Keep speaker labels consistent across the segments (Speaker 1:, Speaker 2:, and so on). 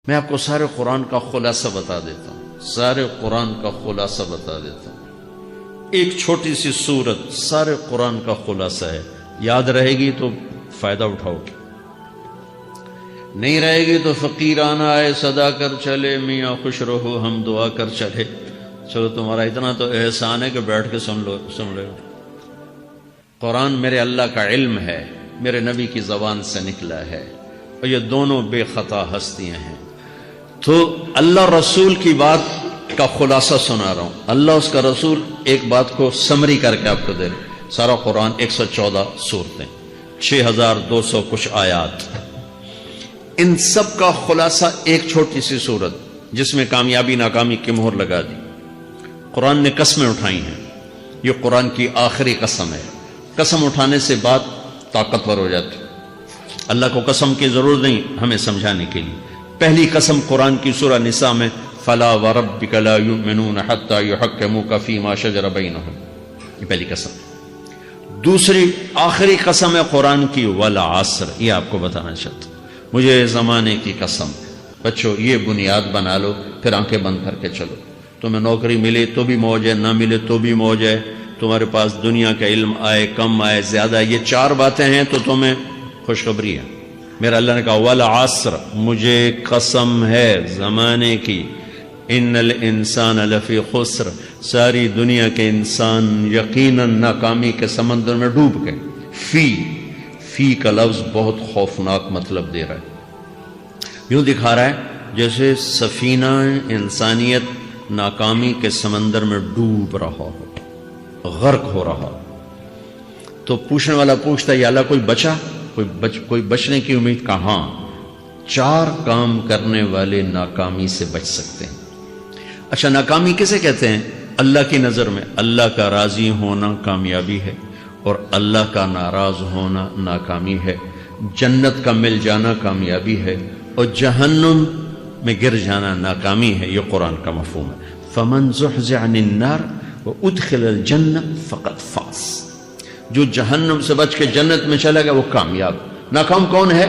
Speaker 1: میں آپ کو سارے قرآن کا خلاصہ بتا دیتا ہوں، سارے قرآن کا خلاصہ بتا دیتا ہوں۔ ایک چھوٹی سی سورت سارے قرآن کا خلاصہ ہے، یاد رہے گی تو فائدہ اٹھاؤ گے، نہیں رہے گی تو فقیرانہ آئے صدا کر چلے، میاں خوش رہو ہم دعا کر چلے۔ چلو تمہارا اتنا تو احسان ہے کہ بیٹھ کے سن لو۔ قرآن میرے اللہ کا علم ہے، میرے نبی کی زبان سے نکلا ہے، اور یہ دونوں بے خطا ہستیاں ہیں۔ تو اللہ رسول کی بات کا خلاصہ سنا رہا ہوں، اللہ اس کا رسول ایک بات کو سمری کر کے آپ کو دے رہے۔ سارا قرآن 114 سورتیں، 6200 کچھ آیات، ان سب کا خلاصہ ایک چھوٹی سی سورت جس میں کامیابی ناکامی کی مہر لگا دی۔ قرآن نے قسمیں اٹھائی ہیں، یہ قرآن کی آخری قسم ہے۔ قسم اٹھانے سے بات طاقتور ہو جاتی، اللہ کو قسم کی ضرورت نہیں ہمیں سمجھانے کے لیے۔ پہلی قسم قرآن کی سورہ نساء میں فَلَا وَرَبِّكَ لَا يُؤْمِنُونَ حَتَّى يُحَكِّمُوكَ فِي مَا شَجَرَ بَيْنَهُمْ، یہ پہلی قسم۔ دوسری آخری قسم ہے قرآن کی وَالْعَصْرِ، یہ آپ کو بتانا چاہتا ہوں، مجھے زمانے کی قسم۔ بچوں یہ بنیاد بنا لو، پھر آنکھیں بند کر کے چلو۔ تمہیں نوکری ملے تو بھی موج ہے، نہ ملے تو بھی موج ہے، تمہارے پاس دنیا کا علم آئے کم آئے زیادہ، یہ چار باتیں ہیں تو تمہیں خوشخبری ہے۔ میرا اللہ نے کہا والعصر، مجھے قسم ہے زمانے کی، ان الانسان لفی خسر، ساری دنیا کے انسان یقیناً ناکامی کے سمندر میں ڈوب گئے۔ فی کا لفظ بہت خوفناک مطلب دے رہا ہے، یوں دکھا رہا ہے جیسے سفینہ انسانیت ناکامی کے سمندر میں ڈوب رہا ہو، غرق ہو رہا ہو۔ تو پوچھنے والا پوچھتا ہے یا اللہ کوئی بچا، کوئی بچنے کی امید؟ کہاں؟ چار کام کرنے والے ناکامی سے بچ سکتے ہیں۔ اچھا ناکامی کسے کہتے ہیں؟ اللہ کی نظر میں اللہ کا راضی ہونا کامیابی ہے، اور اللہ کا ناراض ہونا ناکامی ہے۔ جنت کا مل جانا کامیابی ہے، اور جہنم میں گر جانا ناکامی ہے، یہ قرآن کا مفہوم ہے۔ فَمَنْ زُحْزِحَ عَنِ النَّارِ وَأُدْخِلَ الْجَنَّةَ فَقَدْ فَازَ، جو جہنم سے بچ کے جنت میں چلا گیا وہ کامیاب۔ ناکام کون ہے؟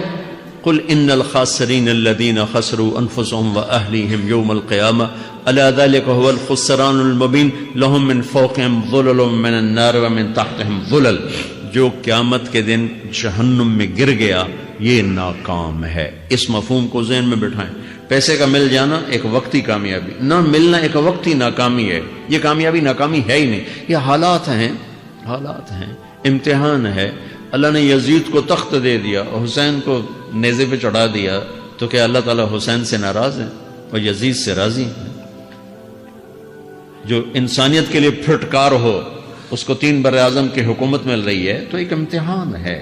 Speaker 1: قُلْ إِنَّ الْخَاسِرِينَ الَّذِينَ خَسِرُوا أَنفُسَهُمْ وَأَهْلِيهِمْ يَوْمَ الْقِيَامَةِ أَلَا ذَلِكَ هُوَ الْخُسْرَانُ الْمُبِينُ لَهُم مِّن فَوْقِهِمْ ظُلَلٌ مِّنَ النَّارِ وَمِن تَحْتِهِمْ ظُلَلٌ، جو قیامت کے دن جہنم میں گر گیا یہ ناکام ہے۔ اس مفہوم کو ذہن میں بٹھائیں۔ پیسے کا مل جانا ایک وقتی کامیابی، نہ ملنا ایک وقتی ناکامی ہے۔ یہ کامیابی ناکامی ہے ہی نہیں، یہ حالات ہیں، امتحان ہے۔ اللہ نے یزید کو تخت دے دیا اور حسین کو نیزے پہ چڑھا دیا، تو کیا اللہ تعالیٰ حسین سے ناراض ہے اور یزید سے راضی ہے؟ جو انسانیت کے لیے پھٹکار ہو اس کو 3 براعظم کی حکومت مل رہی ہے، تو ایک امتحان ہے۔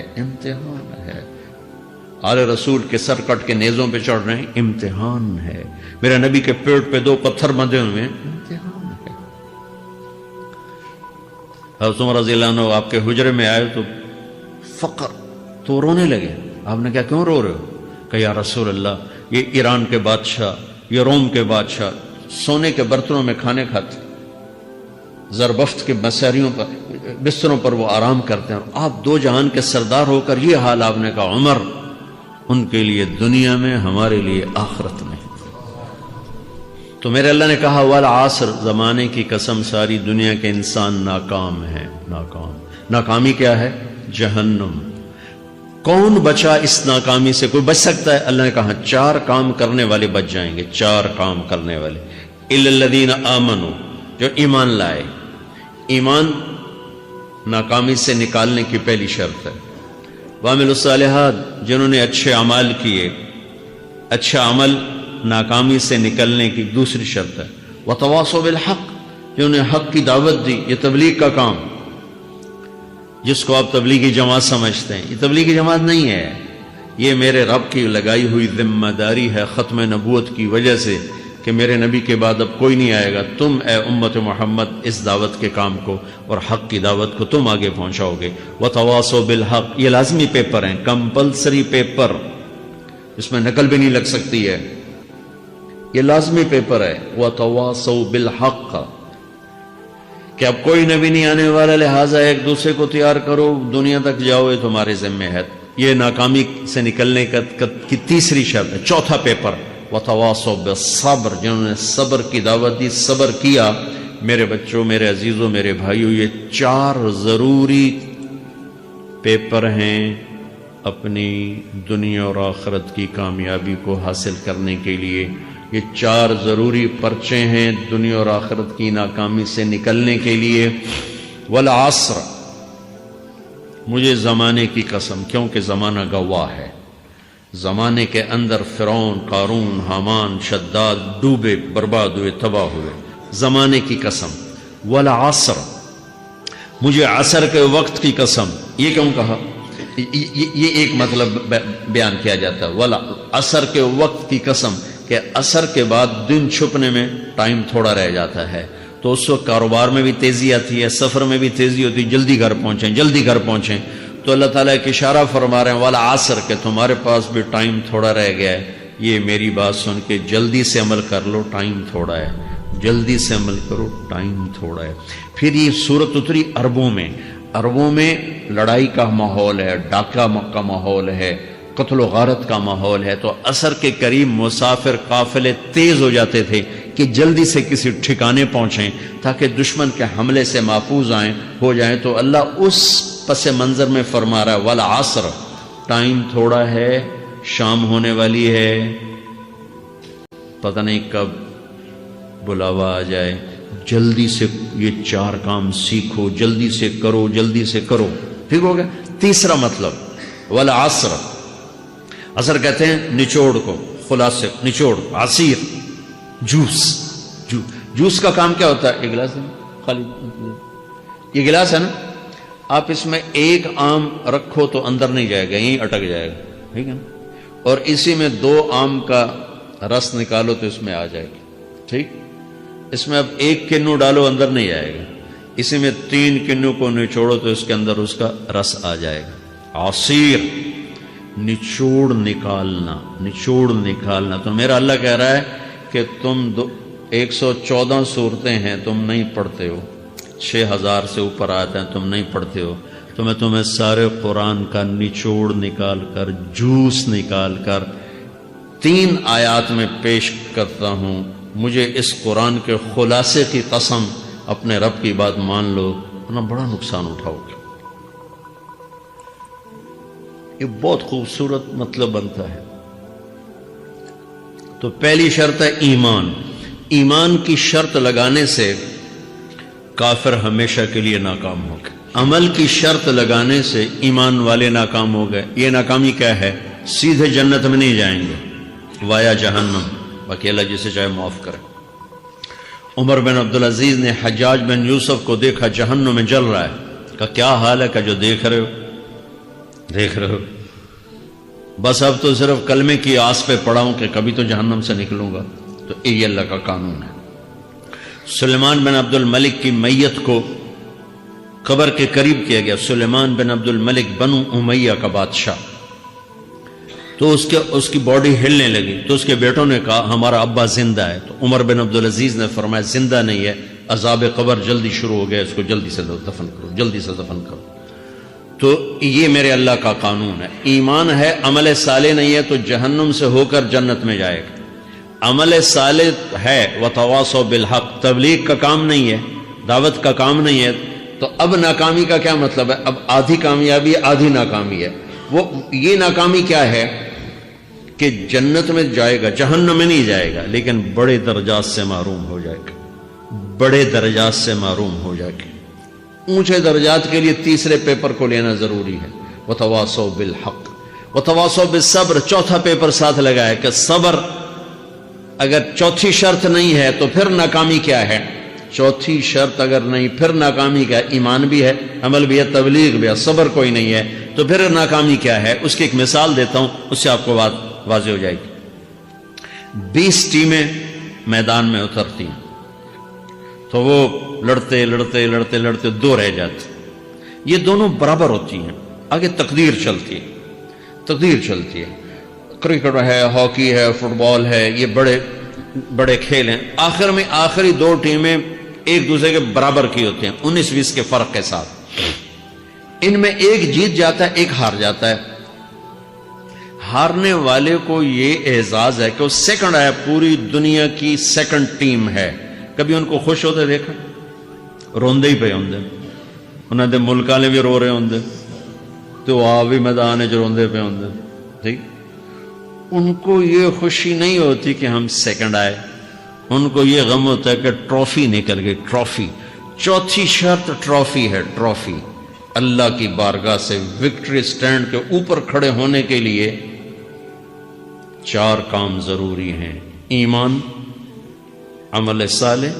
Speaker 1: آل رسول کے سر کٹ کے نیزوں پہ چڑھ رہے ہیں، امتحان ہے۔ میرے نبی کے پیٹ پہ 2 پتھر بندھے ہوئے ہیں، امتحان ہے۔ حضرت عمر رضی اللہ عنہ آپ کے حجرے میں آئے تو فقر، تو رونے لگے۔ آپ نے کہا کیوں رو رہے ہو؟ کہ یا رسول اللہ یہ ایران کے بادشاہ، یہ روم کے بادشاہ سونے کے برتنوں میں کھانے کھاتے، زربفت کے بستروں پر وہ آرام کرتے ہیں، آپ 2 جہان کے سردار ہو کر یہ حال۔ آپ نے کہا عمر، ان کے لیے دنیا میں، ہمارے لیے آخرت میں۔ تو میرے اللہ نے کہا والعصر، زمانے کی قسم ساری دنیا کے انسان ناکام ہیں، ناکامی کیا ہے؟ جہنم۔ کون بچا اس ناکامی سے؟ کوئی بچ سکتا ہے؟ اللہ نے کہا 4 کام کرنے والے بچ جائیں گے، 4 کام کرنے والے۔ اِلَّا الَّذِينَ آمَنُوا، جو ایمان لائے۔ ایمان ناکامی سے نکالنے کی پہلی شرط ہے۔ وَعَمِلُوا الصَّالِحَاتِ، جنہوں نے اچھے اعمال کیے، اچھا عمل ناکامی سے نکلنے کی دوسری شرط ہے۔ وَتَوَاصَوْا بِالْحَقِّ، جنہوں نے حق کی دعوت دی، یہ تبلیغ کا کام، جس کو آپ تبلیغی جماعت سمجھتے ہیں، یہ تبلیغی جماعت نہیں ہے، یہ میرے رب کی لگائی ہوئی ذمہ داری ہے ختم نبوت کی وجہ سے، کہ میرے نبی کے بعد اب کوئی نہیں آئے گا، تم اے امت محمد اس دعوت کے کام کو اور حق کی دعوت کو تم آگے پہنچاؤ گے۔ وَتَوَاصَوْا بِالْحَقِّ، یہ لازمی پیپر ہیں، کمپلسری پیپر، اس میں نقل بھی نہیں لگ سکتی ہے، یہ لازمی پیپر ہے۔ وَتَوَاصَوْا بِالْحَقِّ، کہ اب کوئی نبی نہیں آنے والا، لہٰذا ایک دوسرے کو تیار کرو، دنیا تک جاؤ، یہ تمہارے ذمہ ہے۔ یہ ناکامی سے نکلنے کی تیسری شرط ہے۔ چوتھا پیپر وتواصوا بالصبر، جنہوں نے صبر کی دعوت دی، صبر کیا۔ میرے بچوں، میرے عزیزوں، میرے بھائیوں، یہ 4 ضروری پیپر ہیں اپنی دنیا اور آخرت کی کامیابی کو حاصل کرنے کے لیے۔ یہ 4 ضروری پرچے ہیں دنیا اور آخرت کی ناکامی سے نکلنے کے لیے۔ والعصر، مجھے زمانے کی قسم، کیونکہ زمانہ گواہ ہے۔ زمانے کے اندر فرعون، قارون، حامان، شداد ڈوبے، برباد ہوئے، تباہ ہوئے۔ زمانے کی قسم۔ والعصر، مجھے عصر کے وقت کی قسم۔ یہ کیوں کہا؟ یہ ایک مطلب بیان کیا جاتا ہے، والعصر کے وقت کی قسم، کہ عصر کے بعد دن چھپنے میں ٹائم تھوڑا رہ جاتا ہے، تو اس وقت کاروبار میں بھی تیزی آتی ہے، سفر میں بھی تیزی ہوتی ہے، جلدی گھر پہنچیں، جلدی گھر پہنچیں۔ تو اللہ تعالیٰ ایک اشارہ فرما رہے ہیں والعصر، کہ تمہارے پاس بھی ٹائم تھوڑا رہ گیا ہے، یہ میری بات سن کے جلدی سے عمل کر لو، ٹائم تھوڑا ہے، جلدی سے عمل کرو، ٹائم تھوڑا ہے۔ پھر یہ صورت اتری عربوں میں۔ عربوں میں لڑائی کا ماحول ہے، ڈاکہ کا ماحول ہے، قتل و غارت کا ماحول ہے، تو عصر کے قریب مسافر قافلے تیز ہو جاتے تھے کہ جلدی سے کسی ٹھکانے پہنچیں تاکہ دشمن کے حملے سے محفوظ ہو جائیں۔ تو اللہ اس پس منظر میں فرما رہا ہے والعصر، ٹائم تھوڑا ہے، شام ہونے والی ہے، پتہ نہیں کب بلاوا آ جائے، جلدی سے یہ 4 کام سیکھو، جلدی سے کرو، جلدی سے کرو۔ ٹھیک ہو گیا؟ تیسرا مطلب والعصر، عصر کہتے ہیں نچوڑ کو، خلاصے، نچوڑ، عصیر، جوس کا کام کیا ہوتا ہے؟ ایک گلاس ہے خالی، یہ گلاس ہے نا، آپ اس میں 1 آم رکھو تو اندر نہیں جائے گا، یہیں اٹک جائے گا، ٹھیک ہے نا؟ اور اسی میں 2 آم کا رس نکالو تو اس میں آ جائے گا، ٹھیک؟ اس میں اب 1 کنو ڈالو، اندر نہیں آئے گا، اسی میں 3 کنو کو نچوڑو تو اس کے اندر اس کا رس آ جائے گا۔ عصیر، نچوڑ نکالنا، نچوڑ نکالنا۔ تو میرا اللہ کہہ رہا ہے کہ تم 114 صورتیں ہیں، تم نہیں پڑھتے ہو، 6000 سے اوپر آتے ہیں، تم نہیں پڑھتے ہو، تو میں تمہیں سارے قرآن کا نچوڑ نکال کر، جوس نکال کر 3 آیات میں پیش کرتا ہوں۔ مجھے اس قرآن کے خلاصے کی قسم، اپنے رب کی بات مان لو، ورنہ بڑا نقصان اٹھاؤ گے۔ یہ بہت خوبصورت مطلب بنتا ہے۔ تو پہلی شرط ہے ایمان۔ ایمان کی شرط لگانے سے کافر ہمیشہ کے لیے ناکام ہو گئے۔ عمل کی شرط لگانے سے ایمان والے ناکام ہو گئے۔ یہ ناکامی کیا ہے؟ سیدھے جنت میں نہیں جائیں گے، وایا جہنم، باقی اللہ جسے چاہے معاف کرے۔ عمر بن عبدالعزیز نے حجاج بن یوسف کو دیکھا جہنم میں جل رہا ہے، کہا کیا حال ہے؟ کہ جو دیکھ رہے ہو، بس اب تو صرف کلمے کی آس پہ پڑا ہوں کہ کبھی تو جہنم سے نکلوں گا۔ تو یہ اللہ کا قانون ہے۔ سلیمان بن عبد الملک کی میت کو قبر کے قریب کیا گیا، سلیمان بن عبد الملک بنو امیہ کا بادشاہ، تو اس کی باڈی ہلنے لگی، تو اس کے بیٹوں نے کہا ہمارا ابا زندہ ہے۔ تو عمر بن عبدالعزیز نے فرمایا زندہ نہیں ہے، عذاب قبر جلدی شروع ہو گیا، اس کو جلدی سے دفن کرو، جلدی سے دفن کرو۔ تو یہ میرے اللہ کا قانون ہے۔ ایمان ہے، عمل صالح نہیں ہے تو جہنم سے ہو کر جنت میں جائے گا۔ عمل صالح ہے، وتواصوا بالحق، تبلیغ کا کام نہیں ہے، دعوت کا کام نہیں ہے، تو اب ناکامی کا کیا مطلب ہے؟ اب آدھی کامیابی ہے، آدھی ناکامی ہے۔ وہ یہ ناکامی کیا ہے کہ جنت میں جائے گا، جہنم میں نہیں جائے گا، لیکن بڑے درجات سے محروم ہو جائے گا، بڑے درجات سے محروم ہو جائے گا۔ اونچے درجات کے لیے تیسرے پیپر کو لینا ضروری ہے، وتواصوا بالحق وتواصوا بالصبر۔ چوتھا پیپر ساتھ لگایا کہ صبر، اگر چوتھی شرط نہیں ہے تو پھر ناکامی کیا ہے؟ چوتھی شرط اگر نہیں، پھر ناکامی کیا ہے؟ ایمان بھی ہے، عمل بھی ہے، تبلیغ بھی ہے، صبر کوئی نہیں ہے، تو پھر ناکامی کیا ہے؟ اس کی ایک مثال دیتا ہوں، اس سے آپ کو بات واضح ہو جائے گی۔ 20 ٹیمیں میدان میں اترتی ہیں، تو وہ لڑتے لڑتے لڑتے لڑتے 2 رہ جاتے، یہ دونوں برابر ہوتی ہیں، آگے تقدیر چلتی ہے، تقدیر چلتی ہے۔ کرکٹ ہے، ہاکی ہے، فٹ بال ہے، یہ بڑے بڑے کھیل ہیں۔ آخر میں آخری 2 ٹیمیں ایک دوسرے کے برابر کی ہوتی ہیں، 19-20 کے فرق کے ساتھ۔ ان میں ایک جیت جاتا ہے، ایک ہار جاتا ہے۔ ہارنے والے کو یہ اعزاز ہے کہ وہ سیکنڈ آیا، پوری دنیا کی سیکنڈ ٹیم ہے. کبھی ان کو خوش ہوتے دیکھا؟ روندے ہی پہ ہوندے، انہوں نے ملک والے بھی رو رہے ہوندے تو آپ بھی میدان جو روندے پہ ہوندے. ٹھیک، ان کو یہ خوشی نہیں ہوتی کہ ہم سیکنڈ آئے، ان کو یہ غم ہوتا ہے کہ ٹرافی نکل گئی. ٹرافی، چوتھی شرط ٹرافی ہے. ٹرافی اللہ کی بارگاہ سے وکٹری سٹینڈ کے اوپر کھڑے ہونے کے لیے 4 کام ضروری ہیں: ایمان، عمل صالح،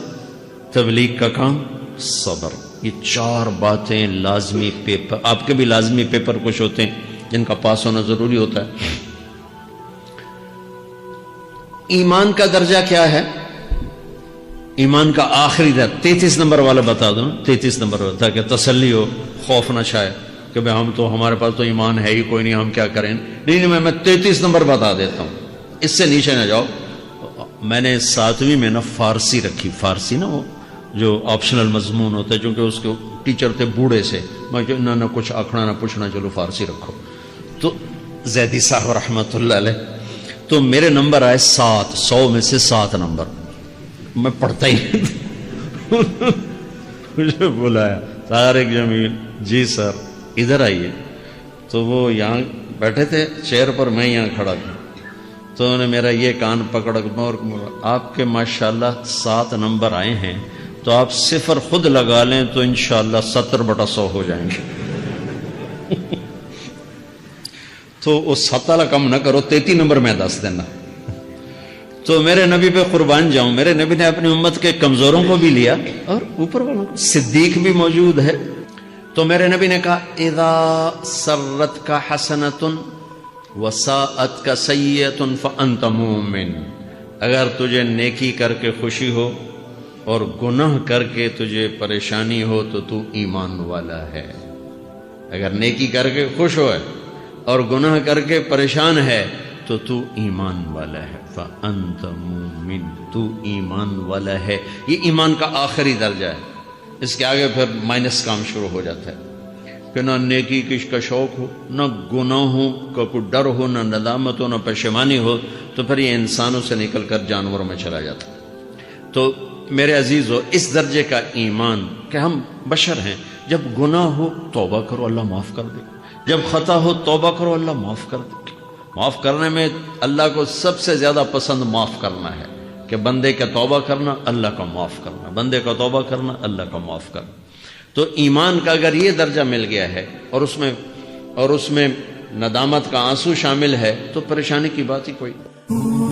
Speaker 1: تبلیغ کا کام، صبر. یہ 4 باتیں لازمی پیپر، آپ کے بھی لازمی پیپر کچھ ہوتے ہیں جن کا پاس ہونا ضروری ہوتا ہے. ایمان کا درجہ کیا ہے؟ ایمان کا آخری درجہ 33 نمبر والا بتا دوں، 33 نمبر والا، تاکہ تسلی ہو، خوف نہ چھائے کہ بھئی ہم تو، ہمارے پاس تو ایمان ہے ہی کوئی نہیں، ہم کیا کریں. نہیں، میں 33 نمبر بتا دیتا ہوں، اس سے نیچے نہ جاؤ. میں نے 7ویں میں نا فارسی رکھی. فارسی نا وہ جو آپشنل مضمون ہوتا ہے، چونکہ اس کے ٹیچر تھے بوڑھے سے، میں کہ نہ کچھ آکھنا نہ پوچھنا، چلو فارسی رکھو. تو زیدی صاحب رحمۃ اللہ علیہ، تو میرے نمبر آئے 7، 100 میں سے 7 نمبر. میں پڑھتا ہی مجھے بلایا طارق جمیل، جی سر ادھر آئیے. تو وہ یہاں بیٹھے تھے چیئر پر، میں یہاں کھڑا تھا. تو انہوں نے میرا یہ کان پکڑ اور آپ کے ماشاءاللہ 7 نمبر آئے ہیں، تو آپ 0 خود لگا لیں تو انشاءاللہ 70/100 ہو جائیں گے. تو وہ 7 والا کم نہ کرو، 33 نمبر میں 10 دینا. تو میرے نبی پہ قربان جاؤں، میرے نبی نے اپنی امت کے کمزوروں کو بھی لیا اور اوپر والوں کو. صدیق بھی موجود ہے. تو میرے نبی نے کہا اذا سرت کا حسنۃ وساءت کا سیئۃ فانت مومن. اگر تجھے نیکی کر کے خوشی ہو اور گناہ کر کے تجھے پریشانی ہو تو تو ایمان والا ہے. اگر نیکی کر کے خوش ہو اور گناہ کر کے پریشان ہے تو تو ایمان والا ہے. فانت مومن، تو ایمان والا ہے. یہ ایمان کا آخری درجہ ہے. اس کے آگے پھر مائنس کام شروع ہو جاتا ہے کہ نہ نیکی کا شوق ہو، نہ گناہوں کا کوئی ڈر ہو، نہ ندامت ہو، نہ پشیمانی ہو، تو پھر یہ انسانوں سے نکل کر جانوروں میں چلا جاتا ہے. تو میرے عزیزو، اس درجے کا ایمان کہ ہم بشر ہیں، جب گناہ ہو توبہ کرو، اللہ معاف کر دے. جب خطا ہو توبہ کرو، اللہ معاف کر دے. معاف کرنے میں اللہ کو سب سے زیادہ پسند معاف کرنا ہے، کہ بندے کا توبہ کرنا، اللہ کا معاف کرنا، بندے کا توبہ کرنا، اللہ کا معاف کرنا. تو ایمان کا اگر یہ درجہ مل گیا ہے اور اس میں ندامت کا آنسو شامل ہے تو پریشانی کی بات ہی کوئی